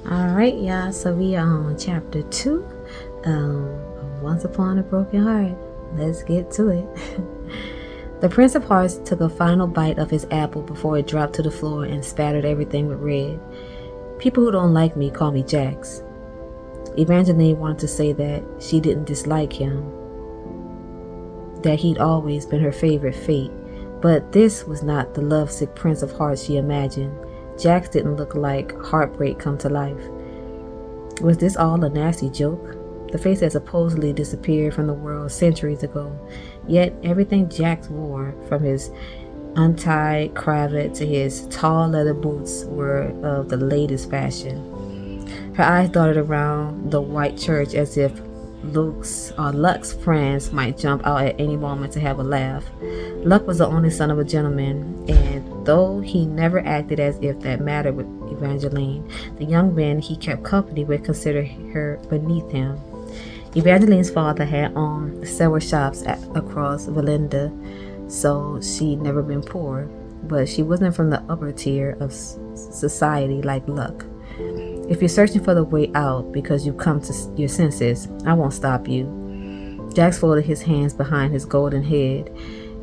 Alright, y'all, so we are on chapter 2 Once Upon a Broken Heart. Let's get to it. The Prince of Hearts took a final bite of his apple before it dropped to the floor and spattered everything with red. People who don't like me call me Jax. Evangeline wanted to say that she didn't dislike him, that he'd always been her favorite fate, but this was not the lovesick Prince of Hearts she imagined. Jax didn't look like heartbreak come to life. Was this all a nasty joke? The face had supposedly disappeared from the world centuries ago, yet everything Jax wore, from his untied cravat to his tall leather boots, were of the latest fashion. Her eyes darted around the white church as if Luck's friends might jump out at any moment to have a laugh. Luck was the only son of a gentleman, and though he never acted as if that mattered with Evangeline, the young men he kept company with considered her beneath him. Evangeline's father had owned several shops across Valinda, so she'd never been poor, but she wasn't from the upper tier of society like Luck. If you're searching for the way out because you've come to your senses, I won't stop you. Jax folded his hands behind his golden head,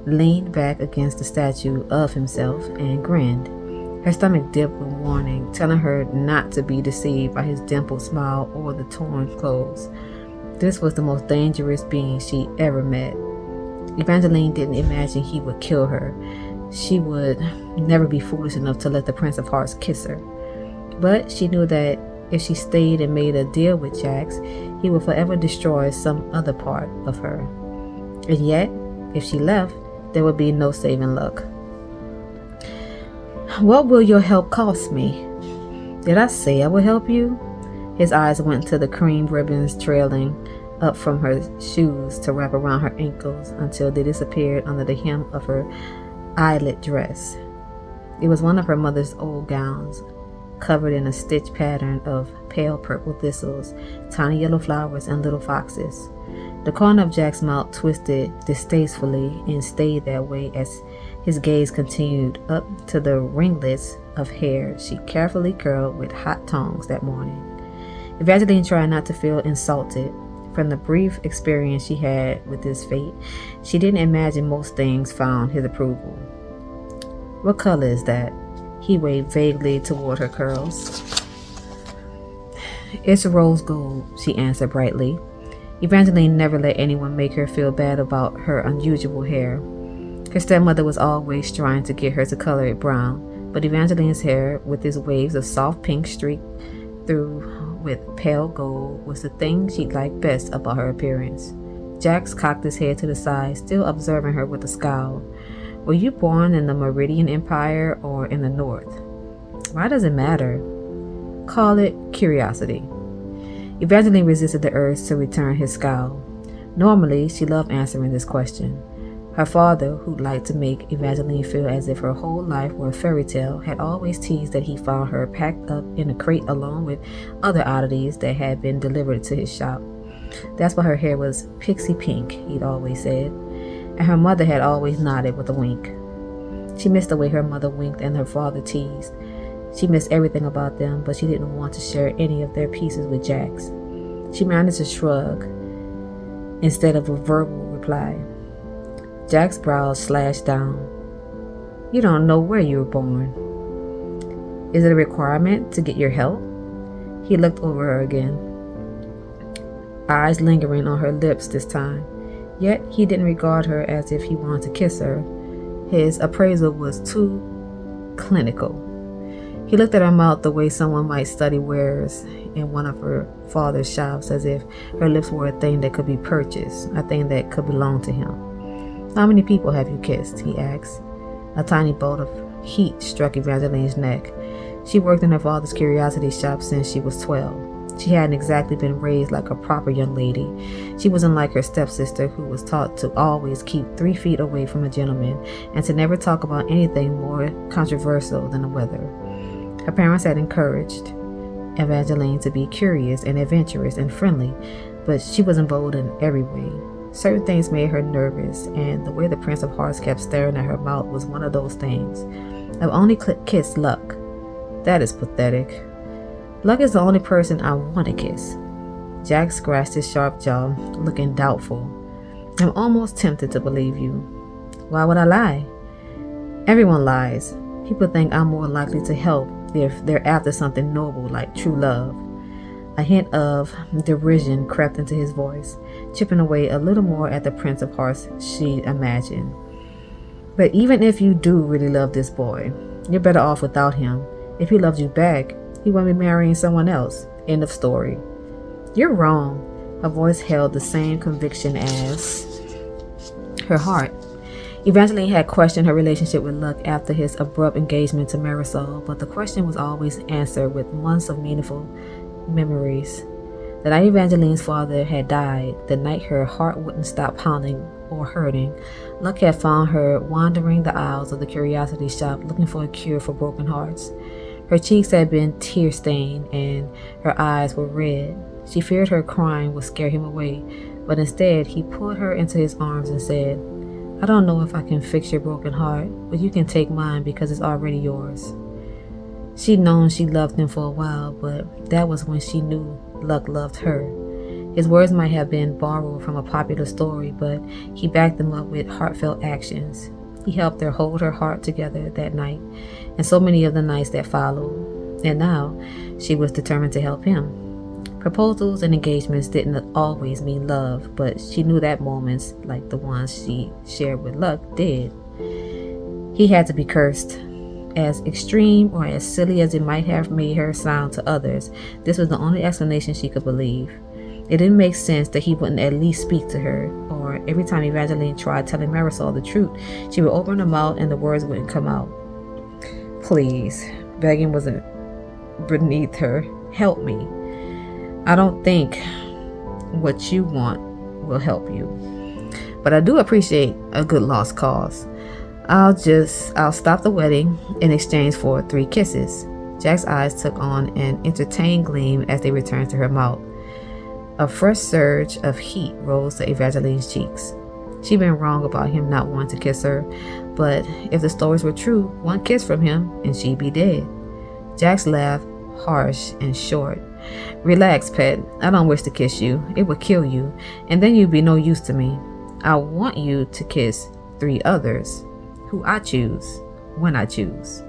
leaned back against the statue of himself, and grinned. Her stomach dipped with warning, telling her not to be deceived by his dimpled smile or the torn clothes. This was the most dangerous being she ever met. Evangeline didn't imagine he would kill her. She would never be foolish enough to let the Prince of Hearts kiss her. But she knew that if she stayed and made a deal with Jax, he would forever destroy some other part of her. And yet, if she left, there would be no saving Luck. What will your help cost me? Did I say I would help you? His eyes went to the cream ribbons trailing up from her shoes to wrap around her ankles until they disappeared under the hem of her eyelet dress. It was one of her mother's old gowns, covered in a stitch pattern of pale purple thistles, tiny yellow flowers, and little foxes. The corner of Jack's mouth twisted distastefully and stayed that way as his gaze continued up to the ringlets of hair she carefully curled with hot tongs that morning. Evangeline tried not to feel insulted. From the brief experience she had with his fate, she didn't imagine most things found his approval. What color is that? He waved vaguely toward her curls. It's rose gold, she answered brightly. Evangeline never let anyone make her feel bad about her unusual hair. Her stepmother was always trying to get her to color it brown, but Evangeline's hair, with its waves of soft pink streaked through with pale gold, was the thing she liked best about her appearance. Jax cocked his head to the side, still observing her with a scowl. Were you born in the Meridian Empire or in the North? Why does it matter? Call it curiosity. Evangeline resisted the urge to return his scowl. Normally, she loved answering this question. Her father, who liked to make Evangeline feel as if her whole life were a fairy tale, had always teased that he found her packed up in a crate along with other oddities that had been delivered to his shop. That's why her hair was pixie pink, he'd always said, and her mother had always nodded with a wink. She missed the way her mother winked and her father teased. She missed everything about them, but she didn't want to share any of their pieces with Jax. She managed to shrug instead of a verbal reply. Jack's brows slashed down. You don't know where you were born. Is it a requirement to get your help? He looked over her again, eyes lingering on her lips this time. Yet he didn't regard her as if he wanted to kiss her. His appraisal was too clinical. He looked at her mouth the way someone might study wares in one of her father's shops, as if her lips were a thing that could be purchased, a thing that could belong to him. How many people have you kissed? He asked. A tiny bolt of heat struck Evangeline's neck. She worked in her father's curiosity shop since she was 12. She hadn't exactly been raised like a proper young lady. She wasn't like her stepsister, who was taught to always keep 3 feet away from a gentleman and to never talk about anything more controversial than the weather. Her parents had encouraged Evangeline to be curious and adventurous and friendly, but she was bold in every way. Certain things made her nervous, and the way the Prince of Hearts kept staring at her mouth was one of those things. I've only kissed Luck. That is pathetic. Luck is the only person I want to kiss. Jack scratched his sharp jaw, looking doubtful. I'm almost tempted to believe you. Why would I lie? Everyone lies. People think I'm more likely to help if they're after something noble like true love. A hint of derision crept into his voice, chipping away a little more at the Prince of Hearts she'd imagined. But even if you do really love this boy, you're better off without him. If he loved you back, he wouldn't be marrying someone else. End of story. You're wrong. Her voice held the same conviction as her heart. Evangeline had questioned her relationship with Luck after his abrupt engagement to Marisol, but the question was always answered with months of meaningful memories. The night Evangeline's father had died, the night her heart wouldn't stop pounding or hurting, Luck had found her wandering the aisles of the curiosity shop looking for a cure for broken hearts. Her cheeks had been tear-stained and her eyes were red. She feared her crying would scare him away, but instead he pulled her into his arms and said, I don't know if I can fix your broken heart, but you can take mine because it's already yours. She'd known she loved him for a while, but that was when she knew Luck loved her. His words might have been borrowed from a popular story, but he backed them up with heartfelt actions. He helped her hold her heart together that night, and so many of the nights that followed. And now, she was determined to help him. Proposals and engagements didn't always mean love, but she knew that moments, like the ones she shared with Luck, did. He had to be cursed. As extreme or as silly as it might have made her sound to others, this was the only explanation she could believe. It didn't make sense that he wouldn't at least speak to her, or every time Evangeline tried telling Marisol the truth, she would open her mouth and the words wouldn't come out. Please, begging wasn't beneath her. Help me. I don't think what you want will help you, but I do appreciate a good lost cause. I'll stop the wedding in exchange for 3 kisses. Jack's eyes took on an entertained gleam as they returned to her mouth. A fresh surge of heat rose to Evangeline's cheeks. She'd been wrong about him not wanting to kiss her, but if the stories were true, 1 kiss from him and she'd be dead. Jack's laugh, harsh and short. Relax, pet. I don't wish to kiss you. It would kill you, and then you'd be no use to me. I want you to kiss 3 others, who I choose, when I choose.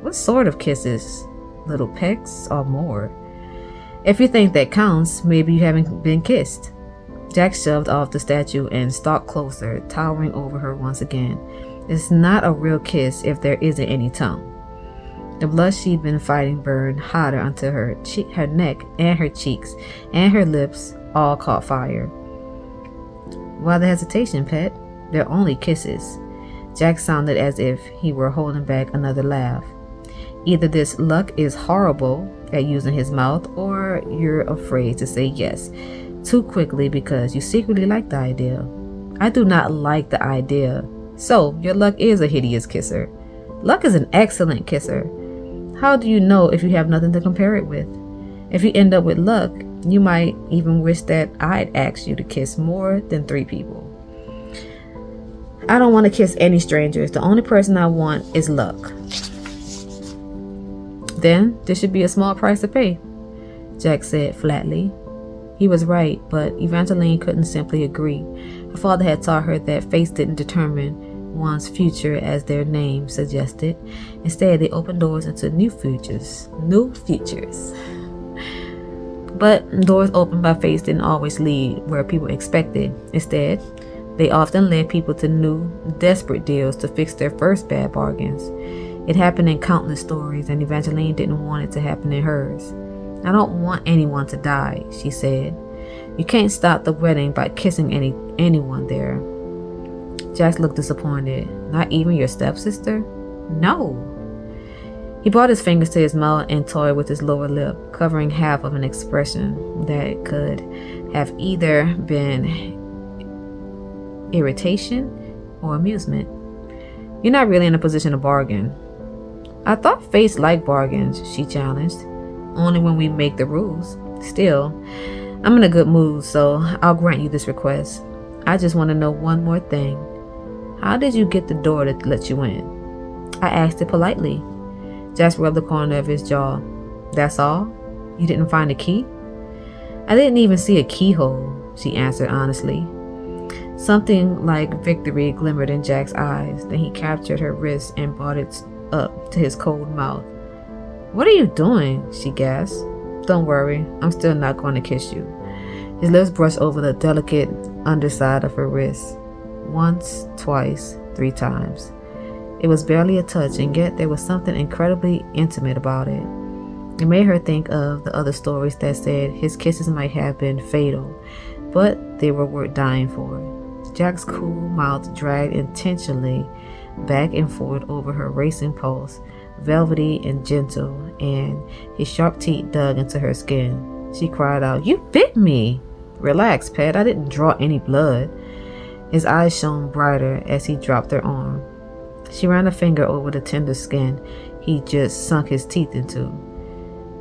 What sort of kisses? Little pecks or more? If you think that counts, maybe you haven't been kissed. Jack shoved off the statue and stalked closer, towering over her once again. It's not a real kiss if there isn't any tongue. The blood she'd been fighting burned hotter until her neck and her cheeks and her lips all caught fire. Why the hesitation, pet? They're only kisses. Jack sounded as if he were holding back another laugh. Either this Luck is horrible at using his mouth, or you're afraid to say yes too quickly because you secretly like the idea. I do not like the idea. So, your Luck is a hideous kisser. Luck is an excellent kisser. How do you know if you have nothing to compare it with? If you end up with Luck, you might even wish that I'd asked you to kiss more than 3 people. I don't want to kiss any strangers. The only person I want is Luck. Then this should be a small price to pay, Jack said flatly. He was right, but Evangeline couldn't simply agree. Her father had taught her that fates didn't determine one's future as their name suggested. Instead, they opened doors into new futures. But doors opened by fates didn't always lead where people expected. Instead, they often led people to new, desperate deals to fix their first bad bargains. It happened in countless stories, and Evangeline didn't want it to happen in hers. I don't want anyone to die, she said. You can't stop the wedding by kissing anyone there. Jack looked disappointed. Not even your stepsister? No. He brought his fingers to his mouth and toyed with his lower lip, covering half of an expression that could have either been irritation or amusement. You're not really in a position to bargain. I thought fates like bargains, she challenged. Only when we make the rules. Still, I'm in a good mood, so I'll grant you this request. I just want to know one more thing. How did you get the door to let you in? I asked it politely. Jack rubbed the corner of his jaw. That's all? You didn't find a key? I didn't even see a keyhole, she answered honestly. Something like victory glimmered in Jack's eyes. Then he captured her wrist and brought it up to his cold mouth. What are you doing? She gasped. Don't worry, I'm still not going to kiss you. His lips brushed over the delicate underside of her wrist. Once, twice, 3 times. It was barely a touch, and yet there was something incredibly intimate about it. It made her think of the other stories that said his kisses might have been fatal, but they were worth dying for. Jack's cool mouth dragged intentionally back and forth over her racing pulse, velvety and gentle, and his sharp teeth dug into her skin. She cried out, "You bit me!" "Relax, pet, I didn't draw any blood." His eyes shone brighter as he dropped her arm. She ran a finger over the tender skin he just sunk his teeth into.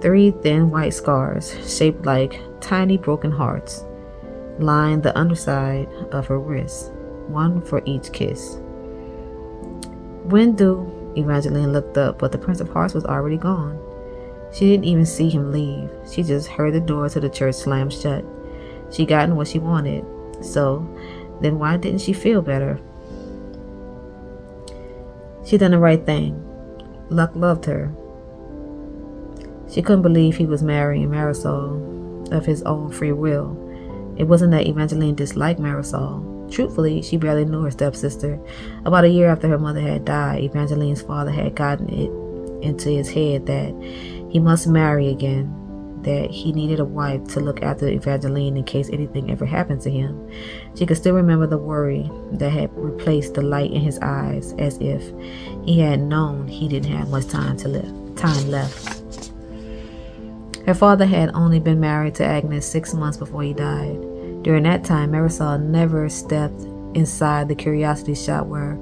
3 thin white scars, shaped like tiny broken hearts, lined the underside of her wrist, 1 for each kiss. When do? Evangeline looked up, but the Prince of Hearts was already gone. She didn't even see him leave. She just heard the door to the church slam shut. She'd gotten what she wanted, so then why didn't she feel better? She'd done the right thing. Luck loved her. She couldn't believe he was marrying Marisol of his own free will. It wasn't that Evangeline disliked Marisol. Truthfully, she barely knew her stepsister. About a year after her mother had died, Evangeline's father had gotten it into his head that he must marry again, that he needed a wife to look after Evangeline in case anything ever happened to him. She could still remember the worry that had replaced the light in his eyes, as if he had known he didn't have much time left. Her father had only been married to Agnes 6 months before he died. During that time, Marisol never stepped inside the curiosity shop where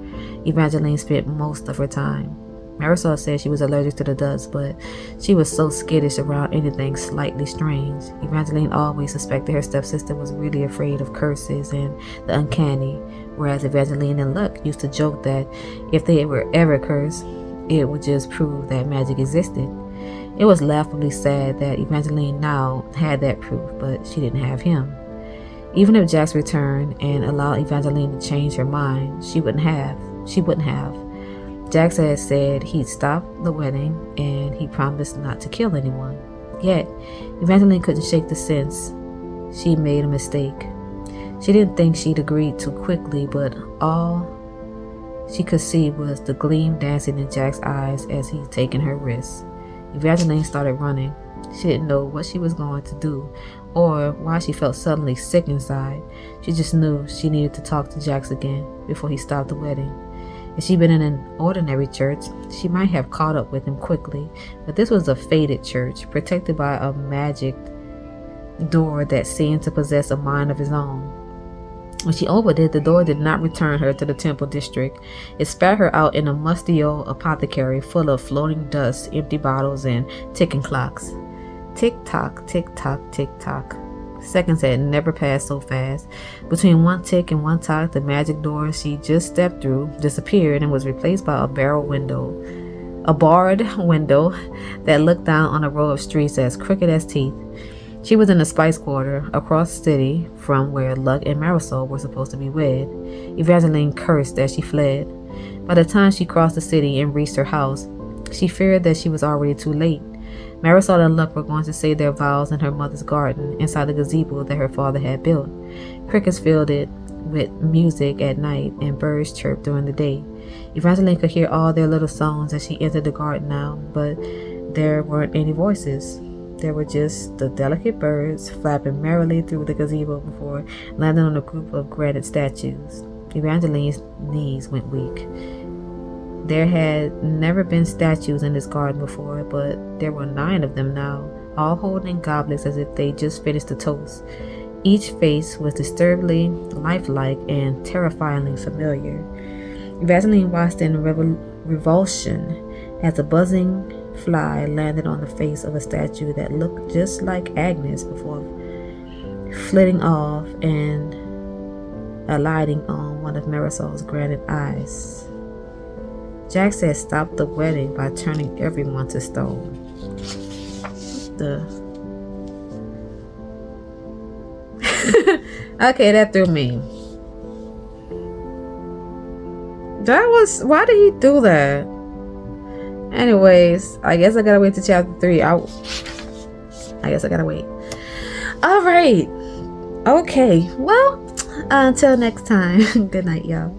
Evangeline spent most of her time. Marisol said she was allergic to the dust, but she was so skittish around anything slightly strange. Evangeline always suspected her stepsister was really afraid of curses and the uncanny, whereas Evangeline and Luck used to joke that if they were ever cursed, it would just prove that magic existed. It was laughably sad that Evangeline now had that proof, but she didn't have him. Even if Jax returned and allowed Evangeline to change her mind, she wouldn't have. Jax had said he'd stop the wedding, and he promised not to kill anyone. Yet, Evangeline couldn't shake the sense she made a mistake. She didn't think she'd agreed too quickly, but all she could see was the gleam dancing in Jack's eyes as he'd taken her wrist. Evangeline started running. She didn't know what she was going to do or why she felt suddenly sick inside. She just knew she needed to talk to Jax again before he stopped the wedding. If she'd been in an ordinary church, she might have caught up with him quickly, but this was a fated church, protected by a magic door that seemed to possess a mind of its own. When she opened it, the door did not return her to the temple district. It spat her out in a musty old apothecary full of floating dust, empty bottles, and ticking clocks. Tick-tock, tick-tock, tick-tock. Seconds had never passed so fast. Between one tick and one tock, the magic door she just stepped through disappeared and was replaced by a barred window that looked down on a row of streets as crooked as teeth. She was in the Spice Quarter, across the city from where Luck and Marisol were supposed to be wed. Evangeline cursed as she fled. By the time she crossed the city and reached her house, she feared that she was already too late. Marisol and Luck were going to say their vows in her mother's garden, inside the gazebo that her father had built. Crickets filled it with music at night, and birds chirped during the day. Evangeline could hear all their little songs as she entered the garden now, but there weren't any voices. There were just the delicate birds flapping merrily through the gazebo before landing on a group of granite statues. Evangeline's knees went weak. There had never been statues in this garden before, but there were 9 of them now, all holding goblets as if they just finished a toast. Each face was disturbingly lifelike and terrifyingly familiar. Evangeline watched in revulsion as a buzzing fly landed on the face of a statue that looked just like Agnes before flitting off and alighting on one of Marisol's granite eyes. Jax had stopped the wedding by turning everyone to stone. The Okay, that threw me. Why did he do that? Anyways, I guess I gotta wait to chapter 3. I guess I gotta wait. All right. Okay. Well, until next time. Good night, y'all.